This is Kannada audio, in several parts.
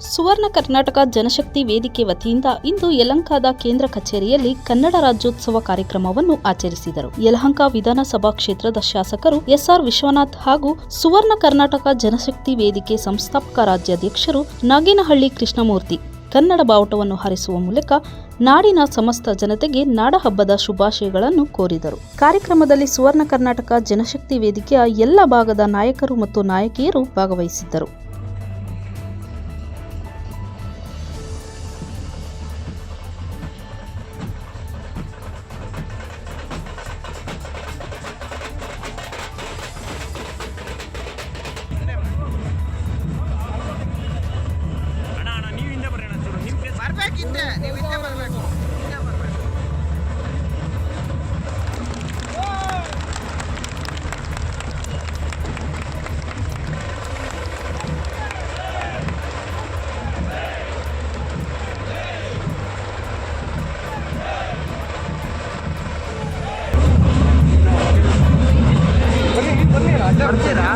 ಸುವರ್ಣ ಕರ್ನಾಟಕ ಜನಶಕ್ತಿ ವೇದಿಕೆ ವತಿಯಿಂದ ಇಂದು ಯಲಹಂಕದ ಕೇಂದ್ರ ಕಚೇರಿಯಲ್ಲಿ ಕನ್ನಡ ರಾಜ್ಯೋತ್ಸವ ಕಾರ್ಯಕ್ರಮವನ್ನು ಆಚರಿಸಿದರು. ಯಲಹಂಕ ವಿಧಾನಸಭಾ ಕ್ಷೇತ್ರದ ಶಾಸಕರು ಎಸ್ಆರ್ ವಿಶ್ವನಾಥ್ ಹಾಗೂ ಸುವರ್ಣ ಕರ್ನಾಟಕ ಜನಶಕ್ತಿ ವೇದಿಕೆ ಸಂಸ್ಥಾಪಕ ರಾಜ್ಯಾಧ್ಯಕ್ಷರು ನಾಗೇನಹಳ್ಳಿ ಕೃಷ್ಣಮೂರ್ತಿ ಕನ್ನಡ ಬಾವುಟವನ್ನು ಹಾರಿಸುವ ಮೂಲಕ ನಾಡಿನ ಸಮಸ್ತ ಜನತೆಗೆ ನಾಡಹಬ್ಬದ ಶುಭಾಶಯಗಳನ್ನು ಕೋರಿದರು. ಕಾರ್ಯಕ್ರಮದಲ್ಲಿ ಸುವರ್ಣ ಕರ್ನಾಟಕ ಜನಶಕ್ತಿ ವೇದಿಕೆಯ ಎಲ್ಲ ಭಾಗದ ನಾಯಕರು ಮತ್ತು ನಾಯಕಿಯರು ಭಾಗವಹಿಸಿದ್ದರು. ನೀವು ಹಿಂದೆ ಬರಬೇಕು. ಬರ್ತೀರಾ?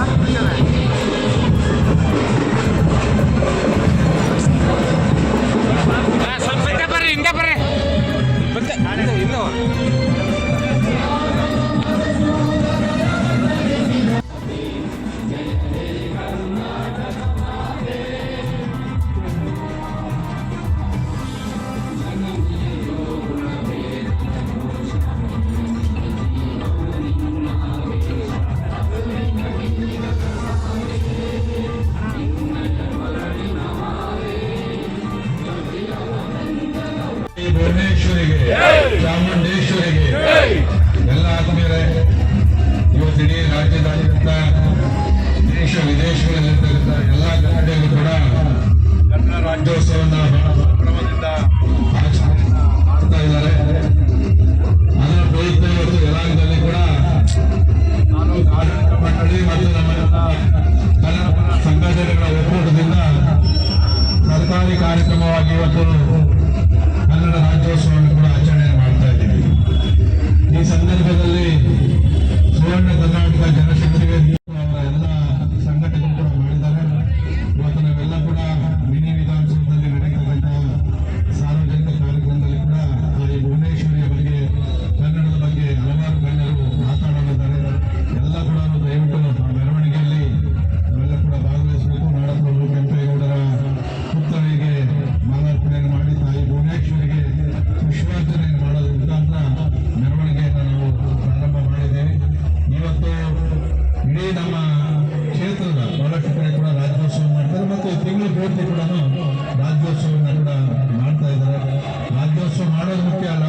ಭುವನೇಶ್ವರಿಗೆ, ಚಾಮುಂಡೇಶ್ವರಿಗೆ, ಎಲ್ಲ ಆತ್ಮೀಯರೇ, ಇವತ್ತು ಇಡೀ ರಾಜ್ಯದಾದ್ಯಂತ ದೇಶ ವಿದೇಶಗಳಲ್ಲಿರ್ತಕ್ಕಂಥ ಎಲ್ಲ ಕನ್ನಡಿಗರು ಕೂಡ ಕನ್ನಡ ರಾಜ್ಯೋತ್ಸವವನ್ನು ಸಂಭ್ರಮದಿಂದ ಮಾಡ್ತಾ ಇದ್ದಾರೆ. ಅದರ ಪ್ರಯುಕ್ತ ಇವತ್ತು ಯಲಹಂಕದಲ್ಲಿ ಕೂಡ ತಾಲೂಕು ಆಡಳಿತ ಮಂಡಳಿ ಮತ್ತು ನಮ್ಮೆಲ್ಲ ಕನ್ನಡ ಪರ ಸಂಘಟನೆಗಳ ಒಕ್ಕೂಟದಿಂದ ಸರ್ಕಾರಿ ಕಾರ್ಯಕ್ರಮವಾಗಿ ಇವತ್ತು ಕನ್ನಡ ರಾಜ್ಯೋತ್ಸವವನ್ನು ಕೂಡ ಆಚರಣೆ ಮಾಡ್ತಾ ಇದ್ದೀವಿ. ಈ ಸಂದರ್ಭದಲ್ಲಿ ಸುವರ್ಣ ಕರ್ನಾಟಕ ಜನಶಕ್ತಿ ವೇದಿಕೆ ಅವರ ಎಲ್ಲ ಸಂಘಟನೆಗಳು ಕೂಡ ಮಾಡಿದ್ದಾರೆ. ಇವತ್ತು ನಾವೆಲ್ಲ ಕೂಡ ಮಿನಿ ವಿಧಾನಸೌಧದಲ್ಲಿ ನಡೆಯತಕ್ಕಂಥ ಸಾರ್ವಜನಿಕ ಕಾರ್ಯಕ್ರಮದಲ್ಲಿ ಕೂಡ ಈ ಭುವನೇಶ್ವರಿಯ ಬಗ್ಗೆ, ಕನ್ನಡದ ಬಗ್ಗೆ ಹಲವಾರು ಗಣ್ಯರು ಮಾತಾಡಲಿದ್ದಾರೆ. ಎಲ್ಲ ಕೂಡ ದಯವಿಟ್ಟು ಮೆರವಣಿಗೆಯಲ್ಲಿ ನಾವೆಲ್ಲ ಕೂಡ ಭಾಗವಹಿಸಬೇಕು. ನಾಡಪ್ರಭು ಕೆಂಪೇಗೌಡರ ಪುತ್ಥಳಿಗೆ ಮಾಲಾರ್ಪಣೆಯನ್ನು ಮಾಡಿ ತಾಯಿ ಭುವನೇಶ್ವರಿಗೆ ವಿಶ್ವಾರ್ಜನೆಯನ್ನು ಮಾಡೋದ್ರ ಮುಖಾಂತರ ಮೆರವಣಿಗೆಯನ್ನು ನಾವು ಪ್ರಾರಂಭ ಮಾಡಿದ್ದೇವೆ. ಇವತ್ತು ಇಡೀ ನಮ್ಮ ಕ್ಷೇತ್ರದ ಬಹಳಷ್ಟು ಕಡೆ ಕೂಡ ರಾಜ್ಯೋತ್ಸವ ಮಾಡ್ತಾರೆ ಮತ್ತು ತಿಂಗಳು ಪೂರ್ತಿ ಕೂಡ ರಾಜ್ಯೋತ್ಸವವನ್ನು ಕೂಡ ಮಾಡ್ತಾ ಇದ್ದಾರೆ. ರಾಜ್ಯೋತ್ಸವ ಮಾಡೋದು ಮುಖ್ಯ ಅಲ್ಲ,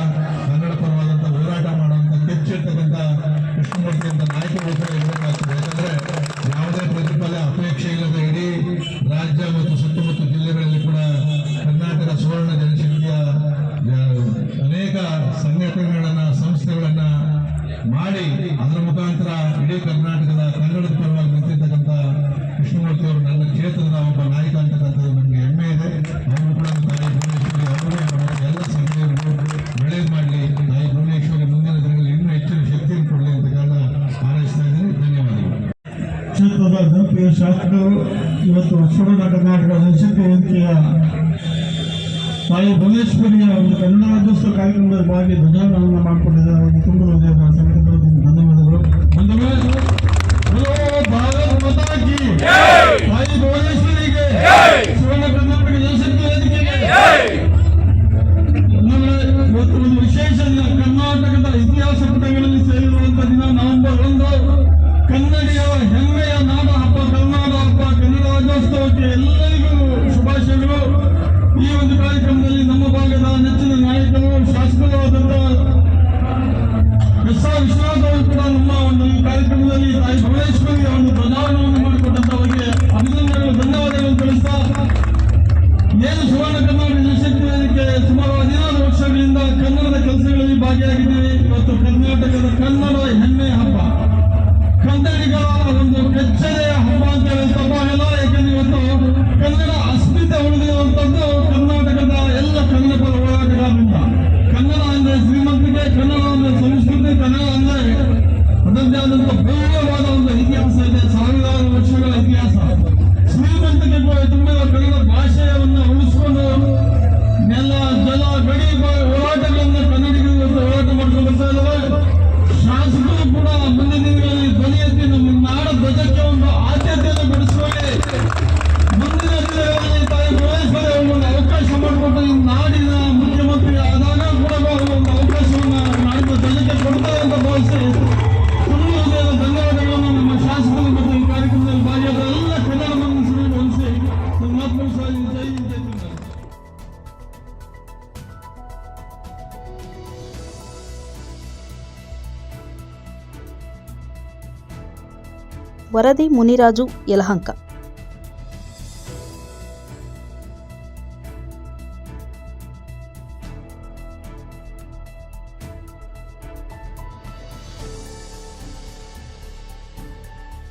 ಕನ್ನಡ ಪರವಾದಂಥ ಹೋರಾಟ ಮಾಡುವಂಥ ಕೆಚ್ಚಿರ್ತಕ್ಕಂಥ ಕೃಷ್ಣಮೂರ್ತಿ ಅಂತ ನಾಯಕರು ಕೂಡ ಇರಬೇಕಾಗ್ತದೆ. ಯಾಕಂದರೆ ಯಾವುದೇ ಪ್ರತಿಫಲ ಅಪೇಕ್ಷೆ ಇಲ್ಲದೆ ಇಡೀ ರಾಜ್ಯ ಮತ್ತು ಸುತ್ತಮುತ್ತ ಜಿಲ್ಲೆಗಳಲ್ಲಿ ಕೂಡ ಕರ್ನಾಟಕ ಸುವರ್ಣ ಜನಶಕ್ತಿಯ ಅನೇಕ ಸಂಘಟನೆಗಳನ್ನು, ಸಂಸ್ಥೆಗಳನ್ನು ಮಾಡಿ ಅದರ ಮುಖಾಂತರ ಇಡೀ ಕರ್ನಾಟಕದ ಕನ್ನಡದ ಪರವಾಗಿ ನಿಂತಿರ್ತಕ್ಕಂಥ ಕೃಷ್ಣಮೂರ್ತಿ ಅವರು ನನ್ನ ಕ್ಷೇತ್ರದ ಒಬ್ಬ ನಾಯಕ ಅಂತಕ್ಕಂಥದ್ದು ನನಗೆ ಹೆಮ್ಮೆ ಇದೆ. ಅವರು ಕೂಡ ತಾಯಿ ಭುವನೇಶ್ವರಿ ಅವರು ಎಲ್ಲ ಸಂಘಟನೆಗಳು ಒಳ್ಳೇದು ಮಾಡಲಿ, ತಾಯಿ ಭುವನೇಶ್ವರಿ ಮುಂದಿನ ದಿನಗಳಲ್ಲಿ ಇನ್ನೂ ಹೆಚ್ಚಿನ ಶಕ್ತಿಯನ್ನು ಕೊಡಲಿ ಅಂತ ಕಾರಣ ಹಾರೈಸ್ತಾ ಇದ್ದೀನಿ. ಧನ್ಯವಾದಗಳು. ಕ್ಷೇತ್ರದ ಜನಪ್ರಿಯ ಶಾಸಕರು ಇವತ್ತು ಸುವರ್ಣ ಕರ್ನಾಟಕ ಜನಶಕ್ತಿ ವೇದಿಕೆಯ ತಾಯಿ ಭುವನೇಶ್ವರಿಯ ಒಂದು ಕನ್ನಡ ರಾಜ್ಯೋತ್ಸವ ಕಾರ್ಯಕ್ರಮದ ಭಾಗಿ ಧ್ವಜಾರೋಹಣ ಮಾಡಿಕೊಂಡಿದ್ದಾರೆ. ಅವರಿಗೆ ತುಂಬ ಧನ್ಯವಾದಗಳು. ತಾಯಿ ಭುವನೇಶ್ವರಿಗೆ, ಸುವರ್ಣ ಕರ್ನಾಟಕ ಜನಶಕ್ತಿ ವೇದಿಕೆಗೆ ಇವತ್ತು ಒಂದು ವಿಶೇಷ ದಿನ, ಕರ್ನಾಟಕದ ಇತಿಹಾಸ ಪುಟಗಳಲ್ಲಿ ಸೇರಿರುವಂಥ ದಿನ ನವೆಂಬರ್ 1. ಕನ್ನಡಿಗರ ಹೆಮ್ಮೆಯ ನಾಡ ಹಬ್ಬ ಕನ್ನಡ ಹಬ್ಬ, ಕನ್ನಡ ರಾಜ್ಯೋತ್ಸವಕ್ಕೆ ಎಲ್ಲರಿಗೂ ಶುಭಾಶಯಗಳು. ಈ ಒಂದು ಕಾರ್ಯಕ್ರಮದಲ್ಲಿ ನಮ್ಮ ಭಾಗದ ನೆಚ್ಚಿನ ನಾಯಕರು, ಶಾಸಕರು ಆದಂಥ ಎಸ್ಆರ್ ವಿಶ್ವನಾಥ್ ಅವರು ಕೂಡ ನಮ್ಮ ಒಂದು ಈ ಕಾರ್ಯಕ್ರಮದಲ್ಲಿ ತಾಯಿ ಭುವನೇಶ್ವರಿ ಒಂದು ಧ್ವಜಾರೋಹಣವನ್ನು ಮಾಡಿಕೊಟ್ಟಂತವರಿಗೆ ಅಭಿನಂದನೆಗಳು, ಧನ್ಯವಾದಗಳನ್ನು ತಿಳಿಸ್ತಾ, ಏನು ಸುವರ್ಣ ಕರ್ನಾಟಕ ಜನಶಕ್ತಿ ವೇದಿಕೆ ಸುಮಾರು 16 ವರ್ಷಗಳಿಂದ ಕನ್ನಡದ ಕೆಲಸಗಳಲ್ಲಿ ಭಾಗಿಯಾಗಿದ್ದೀವಿ. ಇವತ್ತು ಕರ್ನಾಟಕದ ಕನ್ನಡ ಹೆಮ್ಮೆಯ ಹಬ್ಬ, ಕನ್ನಡಿಗರ ಒಂದು ಕೆಚ್ಚೆದೆಯ ಹಬ್ಬ ಅಂತ ಹೇಳಿ ತಪ್ಪಾಗಲ್ಲ. ಯಾಕಂದ್ರೆ ಇವತ್ತು ಕನ್ನಡ ಅಸ್ಮಿತೆ ಉಳಿದಿರುವಂಥದ್ದು ಕರ್ನಾಟಕದ ಎಲ್ಲ ಕನ್ನಡ ಪರ ಹೋರಾಟಗಾರರಿಂದ. ಕನ್ನಡ ಅಂದರೆ ಶ್ರೀಮಂತಿಕೆ, ಕನ್ನಡ ಅಂದರೆ ಸಂಸ್ಕೃತಿ, ಕನ್ನಡ ಅಂದರೆ ಅದರದ್ದೇ ಆದಂಥ ಭವ್ಯವಾದ ಒಂದು ಇತಿಹಾಸ ಇದೆ, ಸಾವಿರಾರು ವರ್ಷಗಳ ಇತಿಹಾಸ. ಶ್ರೀಮಂತಿಕೆ ತುಂಬಿದ ಕನ್ನಡ ಭಾಷೆಯ ವರದಿ ಮುನಿರಾಜು ಯಲಹಂಕ.